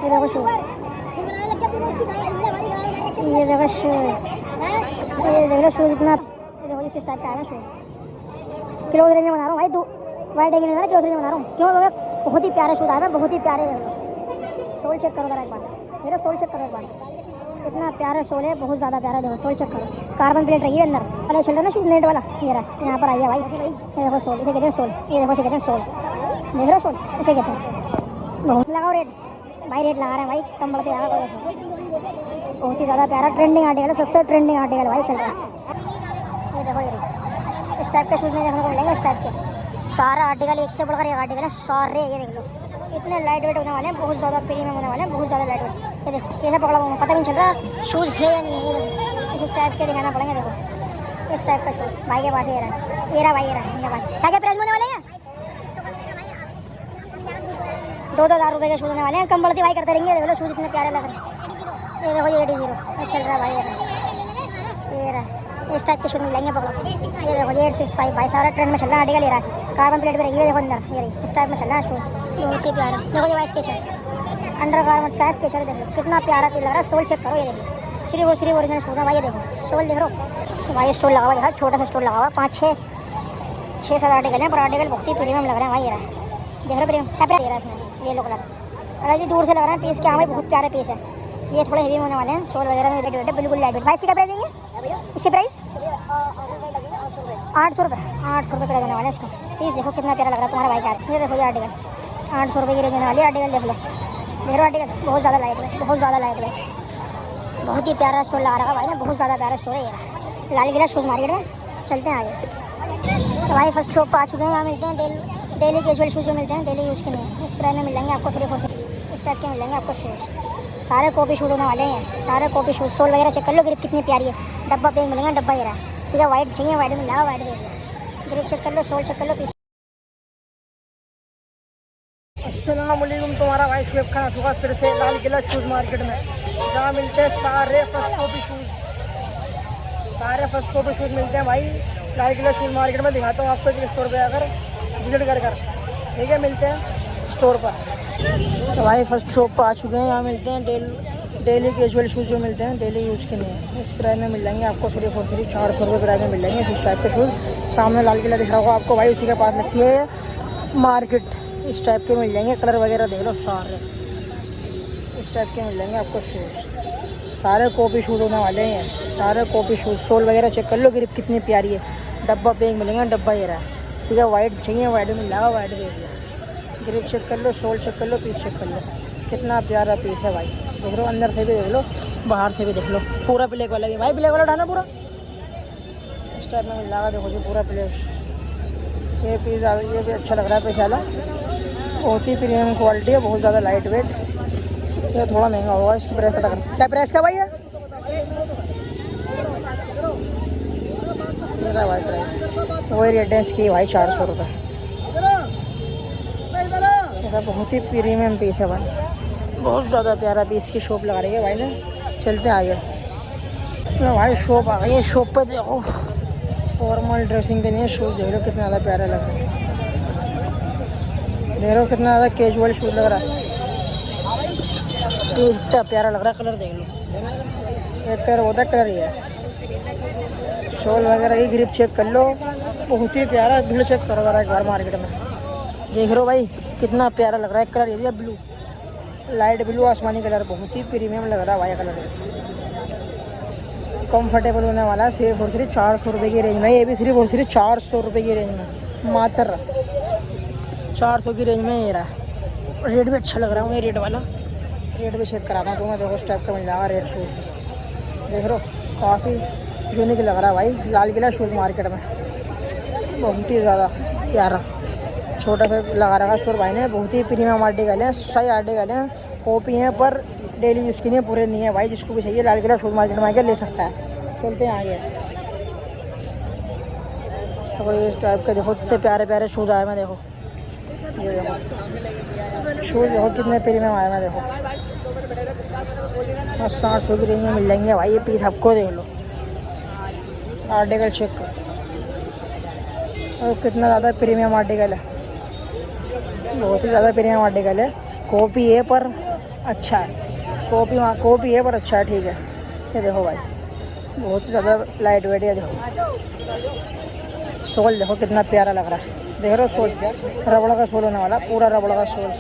ये देखो शूज़, ये देखो शूज़, ये देख लो शूज़ इतना, ये देखो इस टाइप का है ना शूज़। क्लोज रेंज में बना रहा हूँ भाई, दो वाइड एंगल में क्लोज रेंज में बना रहा हूँ। क्यों लोग बहुत ही प्यारे शूज़ आए हैं, बहुत ही प्यारे। देख लो सोल चेक करो जरा एक बार, मेरा सोल चेक करो एक बार, इतना प्यारा सोल है, बहुत ज़्यादा प्यारा। देखो सोल चेक करो, कार्बन प्लेट रही है अंदर वाला, चल रहा है ना शूज़ नेट वाला, ये रहा यहाँ पर आइए भाई। ये देखो सोल, इसे कहते हैं सोल, ये देखो इसे कहते हैं सोल, देख रहे हो सोल, इसे कहते हैं। बहुत लगाओ रेट भाई, रेट लगा रहे हैं भाई, कम बढ़ते जाएगा कोई। बहुत ही ज़्यादा प्यारा ट्रेंडिंग आर्टिकल है, सबसे ट्रेंडिंग आर्टिकल भाई चल रहा है। ये देखो ये इस टाइप के शूज़ में देखने को मिलेंगे, इस टाइप के सारा आर्टिकल, एक से बढ़कर एक आर्टिकल है सारे। ये देख लो इतने लाइट वेट होने वाले हैं, बहुत ज़्यादा प्रीमियम होने वाले हैं, बहुत ज़्यादा लाइट वेट। ये देखो कैसे पकड़ा हुआ, पता नहीं चल रहा शूज़ है या नहीं है। ये देखो इस टाइप के दिखाना पड़ेंगे। देखो इस टाइप का शूज़ भाई के पास ये रहा, ये रहा भाई, ये रहा इनके पास। क्या क्या प्राइस होने वाले हैं? 2-2 हज़ार रुपये के शूज़ होने वाले हैं, कम बढ़ती भाई करते रहेंगे। देख लो शूज़ इतने प्यारे लग रहे हैं। ये देखो ये 80 चल रहा है भाई, ये रहा इस टाइप के शूज़ मिलेंगे पकड़ो। ये देखो ये 865 भाई, सारा ट्रेंड में चल रहा है आर्टिकल। ये रहा कार्बन प्लेट भी रही है, देखो अंदर ये रही, इस टाइप में चल रहा है शूज़, बहुत ही प्यारा। देखो ये भाई स्केचर, अंडर गारमेंट्स का है स्केचर। देख लो कितना प्यारा लग रहा है, सोल चेक करो। ये देखो श्री ओरिजिनल शूज़ है भाई। ये देखो सोल देख रहे भाई, स्टोर लगा हुआ है, छोटा सा स्टोर लगा हुआ है, 5-6 7 आर्टिकल हैं, पर आर्टिकल बहुत ही प्रीमियम लग रहे हैं भाई। ये रहा देख रहे प्रीमियम क्या दे रहा है इसमें, येलो कलर, अलग ही दूर से लग रहा है पीस क्या भाई, बहुत प्यारे पीस है। ये थोड़े हेवी होने वाले हैं, सोल वगैरह में लाइट वेट है, बिल्कुल लाइट वेट। भाई इसकी क्या प्राइस देंगे? इसकी प्राइस 800 रुपये, 800 रुपये प्राइस होने वाले इसका। पीस देखो कितना प्यारा लग रहा है तुम्हारा भाई का। ये देखो ये आर्टिकल 800 रुपये की रेंज होने वाली आर्टिकल। देख लो आर्टिकल बहुत ज़्यादा लाइट वेट, बहुत ज़्यादा लाइट वेट, बहुत ही प्यारा स्टोर लगा रखा भाई ने, बहुत ज़्यादा प्यारा स्टोर है। ये लाल किला शूज़ मार्केट में, चलते हैं आगे। तो भाई फर्स्ट शॉप पर आ चुके हैं, यहाँ मिलते हैं डेली कैजुअल शूज़ जो मिलते हैं डेली यूज़ के लिए। इस प्राइस में मिल जाएंगे आपको, सिर्फ और सिर्फ इस टाइप के मिल जाएंगे आपको शूज़। सारे कॉपी शूट होने वाले हैं, सारे कॉपी शूट। सोल वगैरह चेक कर लो, ग्रिप कितनी प्यारी है। डब्बा पे मिलेगा, डब्बा ये रहा, ठीक है। वाइट चाहिए वाइट मिल जाएगा, वाइट भी है। ग्रिप चेक कर लो, सोल चेक कर लो। अस्सलाम वालेकुम, तुम्हारा भाई शुएब खान आ चुका फिर से लाल किला शूज़ मार्केट में, जहाँ मिलते हैं सारे फर्स्ट कॉपी शूज़। सारे फर्स्ट कॉपी शूज़ मिलते हैं भाई लाल किला शूज़ मार्केट में। दिखाता हूँ आपको एक स्टोर पे आकर विजिट कर, ठीक है। मिलते हैं स्टोर पर। तो भाई फर्स्ट शॉप पर आ चुके हैं, यहाँ मिलते हैं डेली कैजुअल शूज़ जो मिलते हैं डेली यूज़ के लिए। इस प्राइस में मिल जाएंगे आपको, सिर्फ और सिर्फ 400 रुपये प्राइस में मिल जाएंगे इस टाइप के शूज़। सामने लाल किला दिख रहा होगा आपको भाई, उसी के पास लगती है मार्केट। इस टाइप के मिल जाएंगे, कलर वगैरह देख लो सारे इस टाइप के मिल जाएंगे आपको शूज़। सारे कॉपी शूज़ होने वाले हैं, सारे कॉपी शूज़। सोल वगैरह चेक कर लो, ग्रिप कितनी प्यारी है। डब्बा पे मिलेंगे, डब्बा ये रहा, ठीक है। वाइट चाहिए वाइट मिल जाएगा, वाइट भी है। ग्रिप चेक कर लो, सोल चेक कर लो, पीस चेक कर लो, कितना प्यारा पीस है भाई। देख लो अंदर से भी देख लो, बाहर से भी देख लो। पूरा ब्लैक वाला भी भाई, ब्लैक वाला उठाना पूरा इस टाइप में मिल जाएगा। देखो जी पूरा ब्लैक। ये पीस ये भी अच्छा लग रहा है, पैसे वाला, बहुत ही प्रीमियम क्वालिटी है, बहुत ज़्यादा लाइट वेट। ये थोड़ा महंगा होगा, इसकी प्राइस पता करते क्या प्राइस का भाई है। ये रहा भाई प्राइस, वही रेट है इसकी भाई 400 रुपये। बहुत ही प्रीमियम पीस है भाई, बहुत ज़्यादा प्यारा पीस की शॉप लगा रही है भाई ने। चलते आगे तो भाई शॉप आ गई है। शॉप पे देखो फॉर्मल ड्रेसिंग के लिए शूज़ देख लो कितना ज़्यादा प्यारा लग रहा है। देख लो कितना ज़्यादा कैजुअल शूज़ लग रहा है, इतना प्यारा लग रहा है। कलर देख लो, एक कलर होता है, कलर ये है। सोल वगैरह की ग्रिप चेक कर लो, बहुत ही प्यारा। भीड़ चेक करो जरा एक बार मार्केट में, देख लो भाई कितना प्यारा लग रहा है। कलर ये ब्लू, लाइट ब्लू आसमानी कलर, बहुत ही प्रीमियम लग रहा है भाई कलर। कंफर्टेबल होने वाला है, सिर्फ और सिर्फ 400 रुपये की रेंज में। ये भी सिर्फ और सिर्फ 400 रुपये की रेंज में, मात्र 400 की रेंज में ये रहा। रेट भी अच्छा लग रहा है मुझे, रेट वाला रेट भी चेक कराता हूँ तुम्हें। देखो इस टाइप का मिल जाएगा रेट शूज़ भी, देख लो काफ़ी यूनिक लग रहा है भाई लाल किला शूज़ मार्केट में। बहुत ही ज़्यादा प्यारा छोटा सा लगा रखा स्टोर भाई ने, बहुत ही प्रीमियम आर्टिकल है, सही आर्टिकल है। कॉपी हैं पर डेली यूज़ के लिए पूरे नहीं है भाई। जिसको भी चाहिए लाल किला शूज़ मार्केट में आके ले सकता है। चलते हैं आगे। तो इस टाइप के देखो कितने प्यारे प्यारे शूज़ आए हैं। देखो ये देखो शूज़ देखो कितने प्रीमियम आए हैं। देखो 700 की रेंज में मिल जाएंगे भाई ये पीस आपको। देख लो आर्टिकल चेक करो, और कितना ज़्यादा प्रीमियम आर्टिकल है, बहुत ही ज़्यादा प्रीमियम आर्टिकल है। कॉपी है पर अच्छा है, कॉपी वहाँ कॉपी है पर अच्छा है, ठीक है। ये देखो भाई बहुत ही ज़्यादा लाइट वेट है। देखो सोल देखो कितना प्यारा लग रहा है, देख रहे हो सोल, रबड़ का सोल होने वाला, पूरा रबड़ का सोल।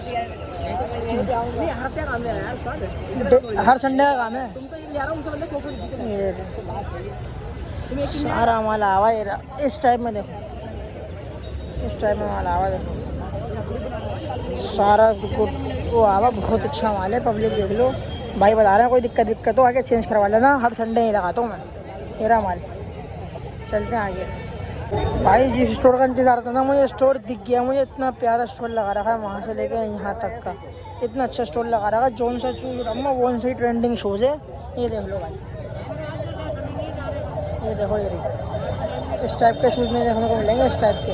हर संडे का काम है। ये सारा माल आवा है इस टाइप में, देखो इस टाइप में माल आवा, देखो सारा वो आवा, बहुत अच्छा माल है। पब्लिक देख लो भाई, बता रहे हैं कोई दिक्कत हो आगे चेंज करवा लेना, हर संडे ही लगाता हूँ मैं मेरा माल। चलते हैं आगे भाई। जिस स्टोर का इंतज़ार था ना, मुझे स्टोर दिख गया। मुझे इतना प्यारा स्टोर लगा रखा है, वहाँ से लेके यहाँ तक का इतना अच्छा स्टोर लगा रखा है। जोन सा शूज़ अम्मा वोन से ही ट्रेंडिंग शूज़ है। ये देख लो भाई, ये देखो ये रही, इस टाइप के शूज़ में देखने को मिलेंगे। इस टाइप के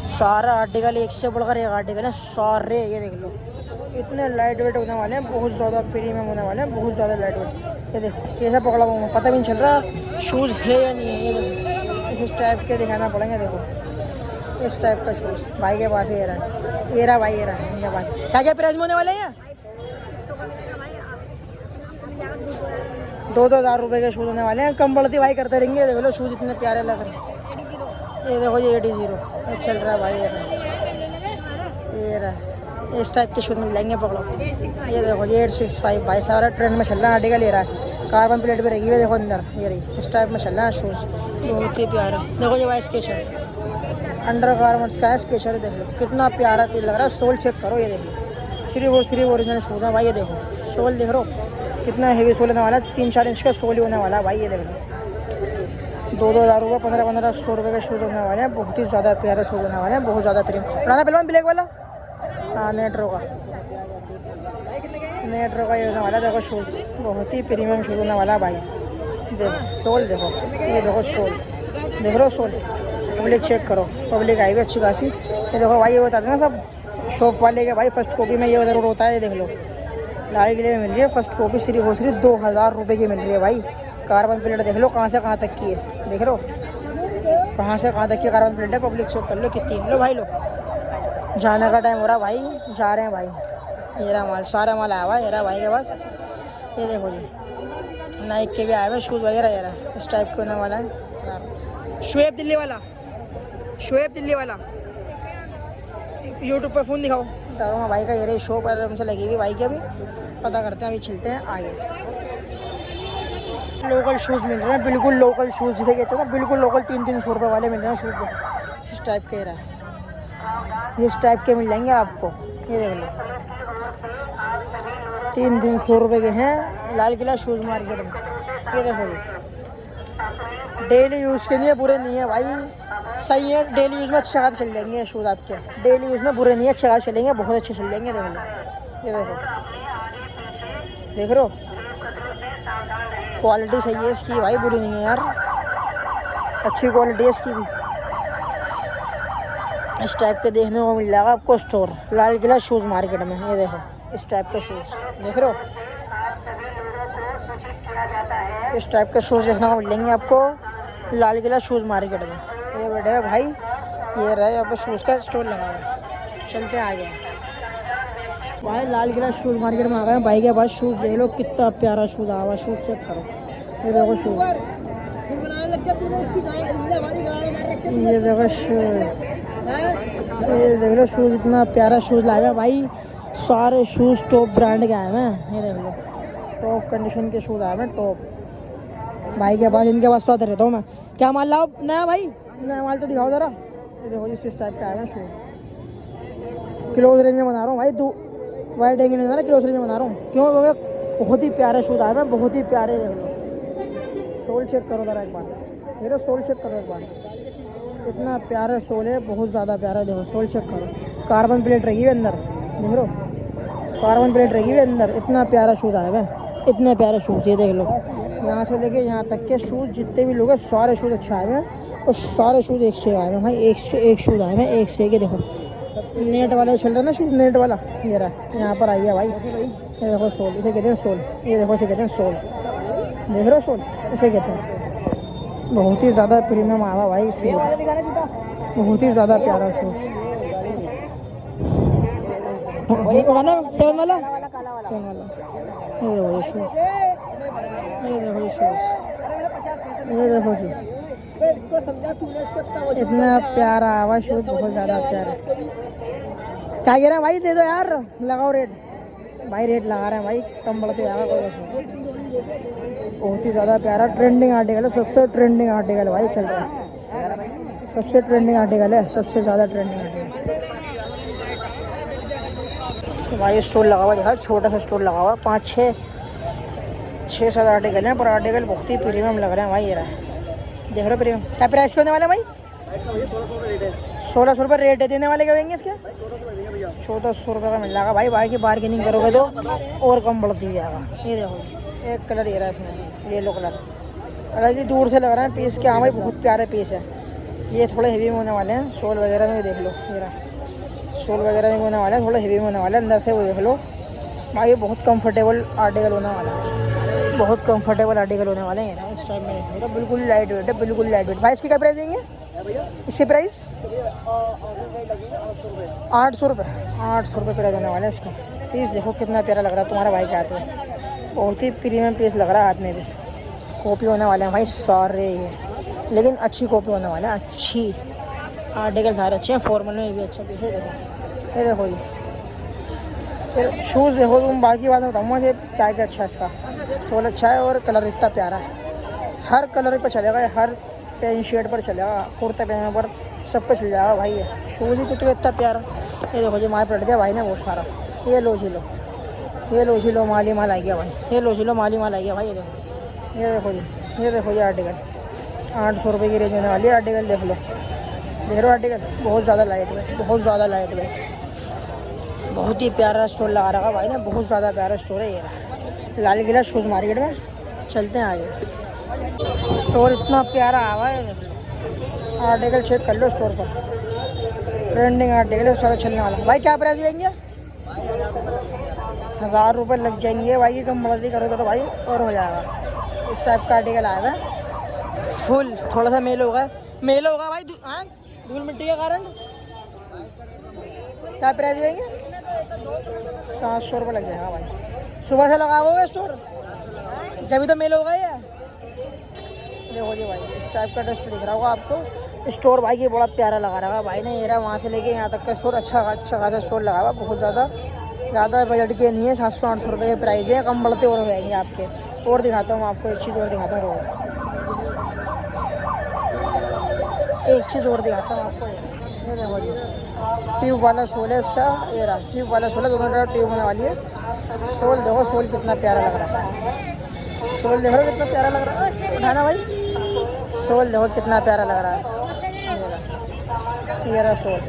सारा आर्टिकल एक से बढ़कर एक आर्टिकल है सारे। ये देख लो इतने लाइट वेट होने वाले हैं, बहुत ज़्यादा प्रीमियम होने वाले हैं, बहुत ज़्यादा लाइट वेट। ये देखो कैसा पकड़ा हुआ, पता भी नहीं चल रहा शूज़ है या नहीं है। ये देखो इस टाइप के दिखाना पड़ेंगे। देखो इस टाइप का शूज़ भाई के पास ये रहा, ये रहा भाई, ये रहा इनके पास। क्या क्या प्राइस में होने वाले हैं? 2,000 रुपये के शूज़ होने वाले हैं। कम बढ़ती भाई करते रहेंगे। देख लो शूज़ इतने प्यारे लग रहे हैं। ये देखो ये 80 ये चल रहा है भाई, ये रहा इस टाइप के शूज़ मिल जाएंगे, पकड़ो। ये देखो ये 865 भाई, सारा ट्रेंड में चल रहा है आर्टिकल। ले रहा है कार्बन प्लेट भी रही है, देखो अंदर ये रही, इस टाइप में चल रहा है शूज़, बहुत ही प्यारा। देखो ये भाई स्केचर, अंडर गारमेंट्स का है स्केचर, देख लो कितना प्यारा पीस लग रहा है। सोल चेक करो, ये देखो सिर्फ ओरिजिनल शूज़ है भाई। ये देखो सोल देख लो कितना हेवी सोल होने वाला है, 3-4 इंच का सोल ही होने वाला है भाई। ये देख लो 2,000 रुपये, 1500 रुपये के शूज़ होने वाले हैं। बहुत ही ज़्यादा प्यारे शूज़ होने वाले हैं, बहुत ज़्यादा प्रीमियम। पुराना पहलवान ब्लैक वाला, हाँ नेट्रो का ये होने वाला। देखो शूज़ बहुत ही प्रीमियम शूज़ होने वाला है भाई। देखो सोल, देखो ये देखो सोल, देख रहे हो सोल। पब्लिक चेक करो, पब्लिक आई हुई अच्छी खासी। ये देखो भाई, ये बताते हैं ना सब शॉप वाले के भाई, फर्स्ट कॉपी में ये ज़रूर होता है। ये देख लो लाल किले में मिल रही है फर्स्ट कॉपी, सिर्फ और सिर्फ 2,000 रुपये की मिल रही है भाई। कार्बन प्लेट देख लो कहाँ से कहाँ तक की है, देख रहे हो कहाँ से कहाँ तक की कार्बन प्लेट है। पब्लिक चेक कर लो कितनी। लो भाई लो, जाने का टाइम हो रहा भाई, जा रहे हैं भाई। ये रहा माल, सारा माल आया हुआ है, ये रहा भाई के पास। ये देखो जी नाइक के भी आए हुए शूज़ वगैरह, ये रहा इस टाइप के होने वाला है। शुएब दिल्ली वाला, शुएब दिल्ली वाला यूट्यूब पर फ़ोन दिखाओ, बता रहा हूँ भाई का। ये रही शॉप पर हमसे लगी हुई भाई की, अभी पता करते हैं, अभी चलते हैं आगे। लोकल शूज़ मिल रहे हैं, बिल्कुल लोकल शूज़ जिसे कहते हैं ना, बिल्कुल लोकल 300-300 रुपये वाले मिल रहे हैं शूज़। देखो इस टाइप के रहा है, इस टाइप के मिल जाएंगे आपको। ये देख लो 300 रुपये के हैं लाल किला शूज़ मार्केट में। ये देखो जी डेली यूज़ के लिए बुरे नहीं है भाई, सही है। डेली यूज़ में अच्छे खास चल जाएंगे शूज़ आपके, डेली यूज़ में बुरे नहीं है, अच्छे खास चलेंगे, बहुत अच्छे चल जाएंगे। देख लो ये देखो, देख रहे हो क्वालिटी सही है इसकी भाई, बुरी नहीं है यार, अच्छी क्वालिटी है इसकी भी। इस टाइप के देखने को मिल जाएगा आपको store Lal Qila shoes market में। ये देखो इस टाइप के शूज़ देख रहे हो, इस टाइप के शूज़ देखने को मिलेंगे आपको लाल किला शूज़ मार्केट में। ये बैठे है भाई, ये रहा यहाँ पर शूज़ का स्टोर लगा हुआ है। चलते हैं आगे भाई, लाल किला शूज़ मार्केट में आ गए भाई के पास। शूज़ देख लो कितना प्यारा शूज़ आया हुआ, शूज़ चेक करो। ये देखो शूज़, ये देखो शूज़, ये देख लो शूज़, इतना प्यारा शूज़ लाए हैं भाई। सारे शूज़ टॉप ब्रांड के आए हैं। ये देख लो टॉप कंडीशन के शूज़ आए हैं, टॉप भाई के पास। इनके पास तो आते रहता हूँ मैं। क्या माल लाओ नया भाई, नया माल तो दिखाओ ज़रा। ये देखो इस टाइप का आया है शूज़, क्लोज रेंज में बना रहा हूँ भाई, वाइड एंगल नहीं, क्लोज रेंज में बना रहा हूँ। क्यों क्योंकि बहुत ही प्यारे शूज़ आए हैं, बहुत ही प्यारे। देख लो सोल चेक करो ज़रा एक बार, देख लो सोल चेक करो एक बार, इतना प्यारा सोल है, बहुत ज़्यादा प्यारा। देखो सोल चेक करो, कार्बन प्लेट रही है अंदर, देख लो कार्बन प्लेट रही है अंदर। इतना प्यारा शूज़ आए हुए, इतने प्यारे शूज़। ये देख लो यहाँ से लेके यहाँ तक के शूज़ जितने भी लोग हैं, सारे शूज़ अच्छे आए हैं, और सारे शूज़ एक से आए हैं भाई, एक से एक शूज़ आए हैं, एक से एक। देखो नेट वाला चल रहा है ना शूज़, नेट वाला ये रहा, यहाँ पर आई है भाई। ये देखो सोल, इसे कहते हैं सोल। ये देखो इसे कहते हैं सोल, देख रहे हो सोल, इसे कहते हैं। बहुत ही ज़्यादा प्रीमियम आया भाई शूज़, बहुत ही ज़्यादा प्यारा शूज़। वही वाला 7 वाला काला वाला 7 वाला। ये देखो ये शूज, ये देखो ये शूज, ये देखो जी इसको समझा तूने, इसको इतना प्यारा आवा शूज, बहुत ज़्यादा प्यारा। क्या कह रहे हैं भाई? दे दो यार, लगाओ रेट भाई, रेट लगा रहे हैं भाई, कम बढ़ते आएगा कोई देखो। बहुत ही ज़्यादा प्यारा ट्रेंडिंग आर्टिकल है, सबसे ट्रेंडिंग आर्टिकल भाई चल रहा है, सबसे ट्रेंडिंग आर्टिकल है, सबसे ज़्यादा ट्रेंडिंग आर्टिकल। तो भाई स्टोर लगा हुआ देखा, छोटा सा स्टोर लगा हुआ, 5-6-7 आर्टिकल हैं, पर आर्टिकल बहुत ही प्रीमियम लग रहे हैं भाई। ये रहा देख रहे हो प्रीमियम। क्या प्राइस के होने वाले भाई? 1600 रुपये रेट है, देने वाले क्या होंगे इसके? 1400 रुपये का मिल जाएगा भाई। भाई की बार्गेनिंग करोगे तो और कम बढ़ती जाएगा। ये देखो एक कलर ये रहा है इसमें, येलो कलर, हालांकि दूर से लग रहा है पीस के, हाँ भाई बहुत प्यारे पीस है। ये थोड़े हेवी में होने वाले हैं, सोल वगैरह में भी देख लो, ये रहा सोल वगैरह में होने वाला है, थोड़ा हेवी में होने वाला है, अंदर से वो देख लो भाई, बहुत कंफर्टेबल आर्टिकल होने वाला है, बहुत कंफर्टेबल आर्टिकल होने वाले हैं। इस टाइप में देखो, बिल्कुल लाइट वेट है, बिल्कुल लाइट वेट। भाई इसकी क्या प्राइस देंगे? इसकी प्राइस 800 रुपये, 800 रुपये प्राइस होने वाला है इसका। पीस देखो कितना प्यारा लग रहा है तुम्हारा भाई के हाथ में, बहुत ही प्रीमियम पीस लग रहा है हाथ में भी। कॉपी होने वाले हैं भाई सारे ये, लेकिन अच्छी कॉपी होने वाले हैं, अच्छी आर्टिकल सारे अच्छे हैं, फॉर्मल में भी अच्छा पीस है। देखो ये देखो ये, फिर शूज़ देखो तुम, बाकी बात बताऊँगा कि क्या क्या अच्छा है इसका। सोल अच्छा है और कलर इतना प्यारा है, हर कलर पर चलेगा, हर पैंट शर्ट पर चलेगा, कुर्ते पैजामे पर सब पे चल जाएगा भाई। ये शूज़ ही तो इतना प्यारा। ये देखो जी माल पलट दिया भाई ने बहुत सारा। ये लो जी लो, ये लो जी लो, माली माल आ गया भाई, ये लो जी लो, माली माल आ गया भाई। ये देखो, ये देखो जी, ये देखो ये आर्टिकल 800 रुपये की रेंज होने वाली है। आर्टिकल देख लो, देख रहे हो आर्टिकल, बहुत ज़्यादा लाइट वेट, बहुत ज़्यादा लाइट वेट, बहुत ही प्यारा स्टोर लगा रखा भाई ने, बहुत ज़्यादा प्यारा स्टोर है ये लाल किला शूज़ मार्केट में। चलते हैं आगे, स्टोर इतना प्यारा आवा है, आर्टिकल चेक कर लो स्टोर पर, ट्रेंडिंग आर्टिकल है, सारा चलने वाला। भाई क्या प्राइस देंगे? 1000 रुपये लग जाएंगे भाई, कम बढ़ती करोगे तो भाई और हो जाएगा। इस टाइप का आर्टिकल आया है फुल, थोड़ा सा मेल होगा, मेल होगा भाई, हाँ धूल मिट्टी के कारण। क्या प्राइस देंगे? 700 रुपये लग जाएगा भाई। सुबह से लगा हुआ स्टोर, जब तो मेल होगा ये। देखो जी भाई, इस टाइप का डस्ट दिख रहा होगा आपको। स्टोर भाई ये बड़ा प्यारा लगा रहा है भाई ने, ये रहा वहाँ से लेके यहाँ तक का स्टोर, अच्छा खासा स्टोर लगा हुआ, बहुत ज़्यादा बजट के नहीं है। 700-800 रुपये के प्राइस है, कम बढ़ते और हो जाएंगे आपके। और दिखाता हूँ आपको एक चीज़ और दिखाता हूँ, एक चीज़ और दिखाता हूँ आपको। ये देखो जी, ट्यूब वाला सोल है इसका, ये रहा ट्यूब वाला सोल है, दोनों तरफ ट्यूब होने वाली है। सोल देखो, सोल कितना प्यारा लग रहा है, सोल देखो कितना प्यारा लग रहा है, उठाना भाई, सोल देखो कितना प्यारा लग रहा है। ये रहा सोल,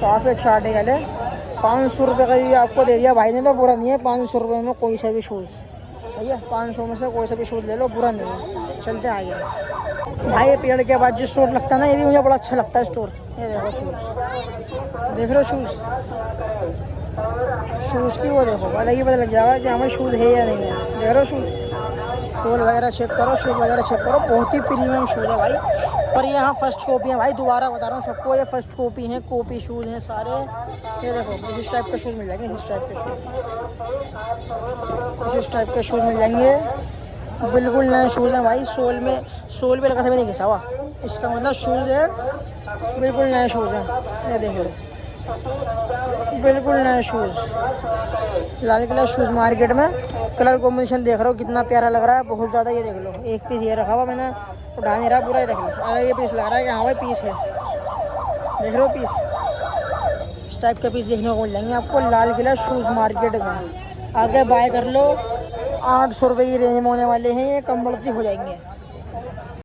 काफ़ी अच्छा आर्टिकल है। 500 रुपये का भी आपको दे दिया भाई ने तो बुरा नहीं है। 500 रुपये में कोई सा भी शूज़ सही है, 500 में से कोई सा भी शूज़ ले लो, बुरा नहीं है। चलते हैं आगे भाई, ये पेड़ के बाद जो स्टोर लगता है ना, ये भी मुझे बड़ा अच्छा लगता है स्टोर। ये देखो शूज़, देख रहे हो शूज़, शूज़ की वो देखो, अलग ही पता लग जाएगा कि हमें शूज़ है या नहीं है। देख रहे हो शूज़, सोल वगैरह चेक करो, शूज़ वगैरह चेक करो, बहुत ही प्रीमियम शूज़ है भाई। पर ये यहाँ फर्स्ट कॉपी है भाई, दोबारा बता रहा हूँ सबको, ये फर्स्ट कॉपी हैं, कॉपी शूज़ हैं सारे। ये देखो इस टाइप के शूज़ मिल जाएंगे, इस टाइप के शूज़, इस टाइप के शूज़ मिल जाएंगे, बिल्कुल नए शूज़ हैं भाई। सोल पे लगा था मैंने घिसा हुआ, इसका मतलब शूज़ है, बिल्कुल नए शूज़ हैं। ये देख लो, बिल्कुल नए shoes, Lal Qila shoes market में। कलर कॉम्बिनेशन देख रहे हो कितना प्यारा लग रहा है, बहुत ज़्यादा। ये देख लो, एक पीस ये रखा हुआ, मैंने उठा नहीं रहा पूरा, ये देख लो, अगर ये पीस लग रहा है कि हाँ भाई पीस है, देख रहे हो पीस। इस टाइप के पीस देखने को मिल जाएंगे आपको लाल किला शूज़ मार्केट में। आगे बाय कर लो, 800 रुपये की रेंज में होने वाले हैं, ये कम बढ़ती हो जाएंगे।